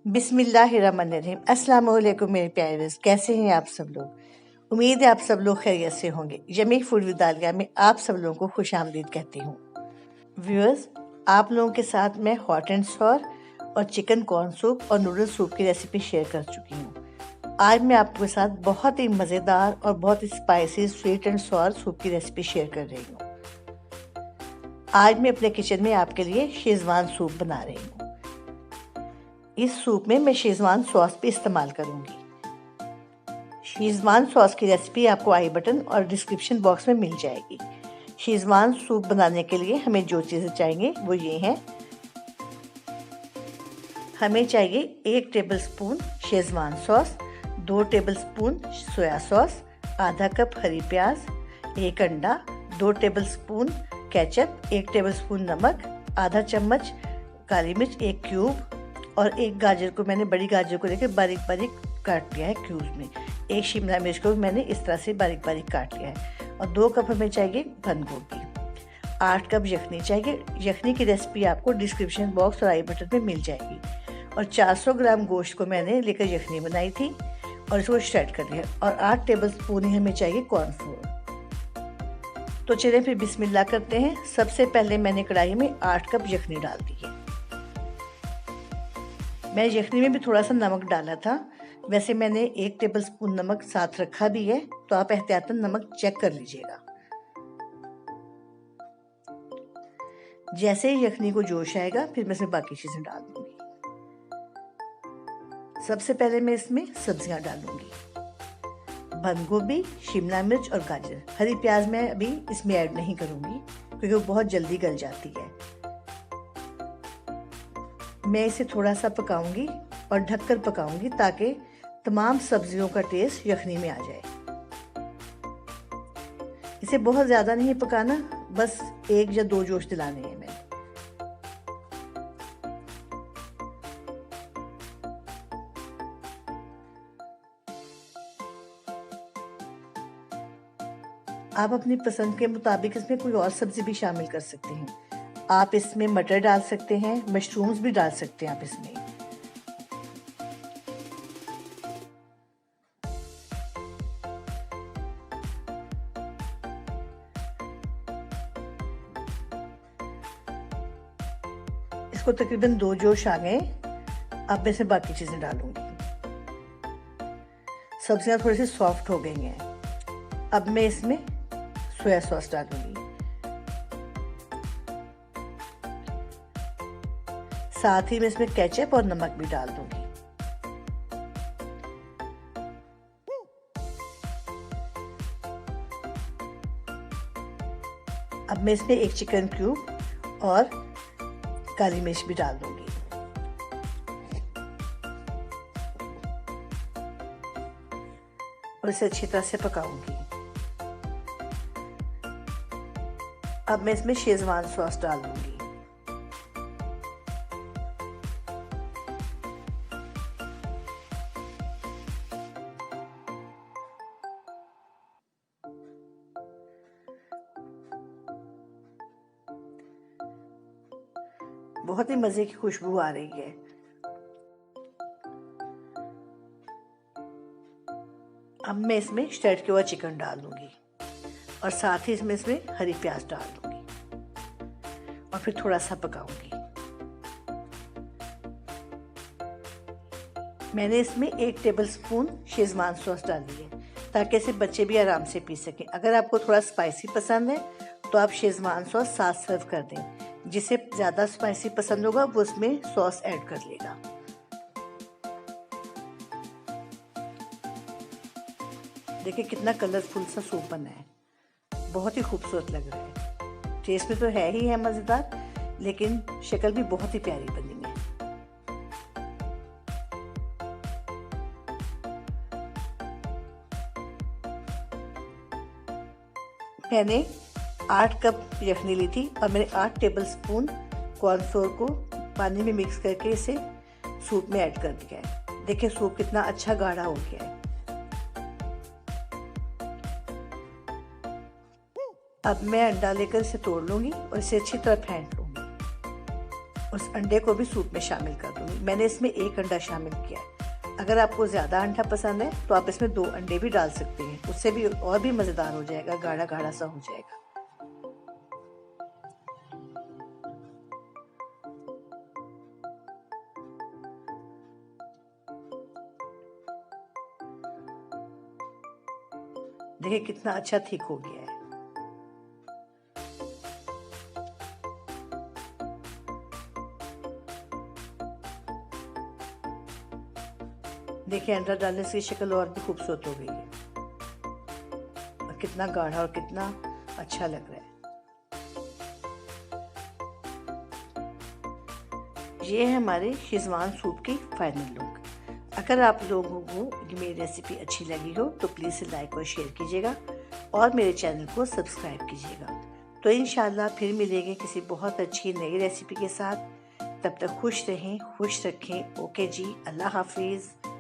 बिस्मिल्लाहिर्रहमानिर्रहीम। अस्सलाम वालेकुम मेरे प्यारे व्यूअर्स, कैसे हैं आप सब लोग। उम्मीद है आप सब लोग खैरियत से होंगे। यमी फूड विद आलिया में आप सब लोगों को खुशामदीद कहती हूँ। व्यूअर्स, आप लोगों के साथ मैं हॉट एंड सॉर और चिकन कॉर्न सूप और नूडल सूप की रेसिपी शेयर कर चुकी हूँ। आज मैं आपके साथ बहुत ही मज़ेदार और बहुत ही spicy sweet and sour soup की रेसिपी शेयर कर रही हूँ। आज मैं अपने किचन में आपके लिए शेजवान सूप बना रही हूँ। इस सूप में मैं शेजवान सॉस भी इस्तेमाल करूंगी। शेजवान सॉस की रेसिपी आपको आई बटन और डिस्क्रिप्शन बॉक्स में मिल जाएगी। शेजवान सूप बनाने के लिए हमें जो चीज़ें चाहिए वो ये हैं। हमें चाहिए 1 tablespoon Schezwan sauce, 2 tablespoon soya sauce, आधा कप हरी प्याज, 1 अंडा, 2 टेबलस्पून केचप, 1 टेबलस्पून नमक, आधा चम्मच काली मिर्च 1 क्यूब और 1 गाजर को मैंने बड़ी गाजर को लेकर बारीक बारीक काट लिया है क्यूब्स में। 1 शिमला मिर्च को मैंने इस तरह से बारीक बारीक काट लिया है और 2 कप हमें चाहिए बंद गोभी। 8 कप यखनी चाहिए। यखनी की रेसिपी आपको डिस्क्रिप्शन बॉक्स और आई बटन में मिल जाएगी। और 400 ग्राम गोश्त को मैंने लेकर यखनी बनाई थी और इसको श्रेड कर लिया। और 8 टेबलस्पून ही हमें चाहिए कॉर्नफ्लोर। तो चलिए फिर बिस्मिल्लाह करते हैं। सबसे पहले मैंने कढ़ाई में 8 कप यखनी डाल दी है। मैं यखनी में भी थोड़ा सा नमक डाला था। वैसे मैंने 1 टेबलस्पून नमक साथ रखा भी है, तो आप एहतियातन नमक चेक कर लीजिएगा। जैसे ही यखनी को जोश आएगा फिर मैं इसमें बाकी चीज़ें डाल दूंगी। सबसे पहले मैं इसमें सब्जियां डालूंगी। बंद गोभी, शिमला मिर्च और गाजर। हरी प्याज मैं अभी इसमें ऐड नहीं करूंगी क्योंकि वो बहुत जल्दी गल जाती है। मैं इसे थोड़ा सा पकाऊंगी और ढककर पकाऊंगी ताकि तमाम सब्जियों का टेस्ट यखनी में आ जाए। इसे बहुत ज़्यादा नहीं पकाना, बस 1 या 2 जोश दिलाने हैं मैंने। आप अपनी पसंद के मुताबिक इसमें कोई और सब्जी भी शामिल कर सकते हैं। आप इसमें मटर डाल सकते हैं, मशरूम्स भी डाल सकते हैं आप इसमें। इसको तकरीबन 2 जोश आ गए। अब मैं इसमें बाकी चीज़ें डालूंगी। सब्जियां थोड़ी सी सॉफ्ट हो गई हैं। अब मैं इसमें सोया सॉस डालूंगी। साथ ही मैं इसमें केचप और नमक भी डाल दूंगी। अब मैं इसमें 1 चिकन क्यूब और काली मिर्च भी डाल दूंगी। और इसे अच्छी तरह से पकाऊंगी। अब मैं इसमें शेजवान सॉस डाल दूंगी। बहुत ही मज़े की खुशबू आ रही है। अब मैं इसमें श्रेड किया हुआ चिकन डाल दूंगी और साथ ही इसमें हरी प्याज डाल दूंगी और फिर थोड़ा सा पकाऊंगी। मैंने इसमें 1 टेबलस्पून शेजवान सॉस डाली है ताकि इसे बच्चे भी आराम से पी सकें। अगर आपको थोड़ा स्पाइसी पसंद है तो आप शेजवान सॉस साथ सर्व कर दें। जिसे ज़्यादा स्पाइसी पसंद होगा वो उसमें सॉस ऐड कर लेगा। देखिए कितना कलरफुल सा सूप बना है, बहुत ही खूबसूरत लग रहा है। टेस्ट में तो है ही है मज़ेदार, लेकिन शक्ल भी बहुत ही प्यारी बनी है। मैंने 8 कप यखनी ली थी और मैंने 8 टेबलस्पून कॉर्नफ्लोर को पानी में मिक्स करके इसे सूप में ऐड कर दिया है। देखिए सूप कितना अच्छा गाढ़ा हो गया है। अब मैं अंडा लेकर इसे तोड़ लूँगी और इसे अच्छी तरह फेंट लूँगी उस अंडे को भी सूप में शामिल कर दूँगी। मैंने इसमें 1 अंडा शामिल किया है। अगर आपको ज़्यादा अंडा पसंद है तो आप इसमें 2 अंडे भी डाल सकते हैं, उससे भी और भी मज़ेदार हो जाएगा, गाढ़ा गाढ़ा सा हो जाएगा। देखिए कितना अच्छा थिक हो गया है। देखिए अंडा डालने से शक्ल और भी खूबसूरत हो गई है और कितना गाढ़ा और कितना अच्छा लग रहा है। ये है हमारे शेज़वान सूप की फाइनल लुक। अगर आप लोगों को मेरी रेसिपी अच्छी लगी हो तो प्लीज़ लाइक और शेयर कीजिएगा और मेरे चैनल को सब्सक्राइब कीजिएगा। तो इंशाल्लाह फिर मिलेंगे किसी बहुत अच्छी नई रेसिपी के साथ। तब तक खुश रहें, खुश रखें। ओके जी, अल्लाह हाफिज़।